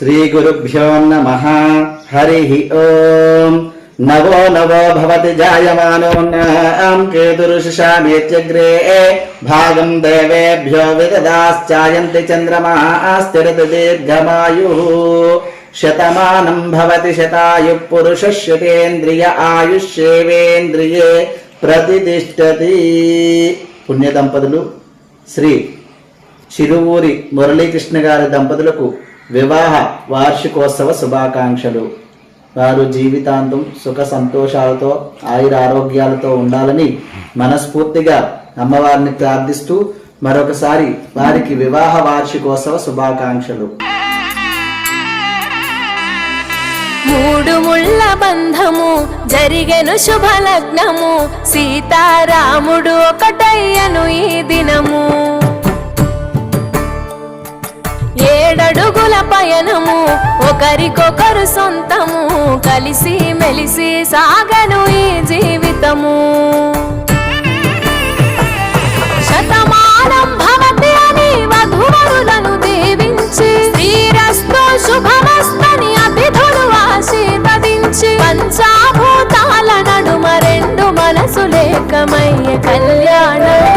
श्रीगुरुभ्यो नमः। हरिः ओम्। नवो नवो भवति जायमानोऽन्नां केतुरुषामेत्यग्रे भागं देवेभ्यो विददाश्चायन्ति चन्द्रमास्तिरति दीर्घमायुः। शतमानं भवति शतायुः पुरुषः शतेन्द्रिय आयुष्येवेन्द्रिये प्रतिष्ठति। పుణ్య దంపతులు శ్రీ చిరువూరి మురళీకృష్ణ గారి దంపతులకు వివాహ వార్షికోత్సవ శుభాకాంక్షలు. వారు జీవితాంతం సుఖ సంతోషాలతో ఆయుర ఆరోగ్యాలతో ఉండాలని మనస్ఫూర్తిగా అమ్మవారిని ప్రార్థిస్తూ మరొకసారి వారికి వివాహ వార్షికోత్సవ శుభాకాంక్షలు. మూడు ముళ్ళ బంధము జరిగెను శుభలగ్నము, సీతారాముడు ఒకటయ్యను ఈ దినము. 7 అడుగుల పయనము ఒకరికొకరు సొంతము, కలిసి మెలిసి సాగను ఈ జీవితము. శతమానం భవతి అని వధువరులను దీవించి, శ్రీరస్తు శుభమస్తని అతిథులు ఆశీర్వదించి, పంచాభూతాల నడుమ 2 మనసులేకమయ్యే కళ్యాణం.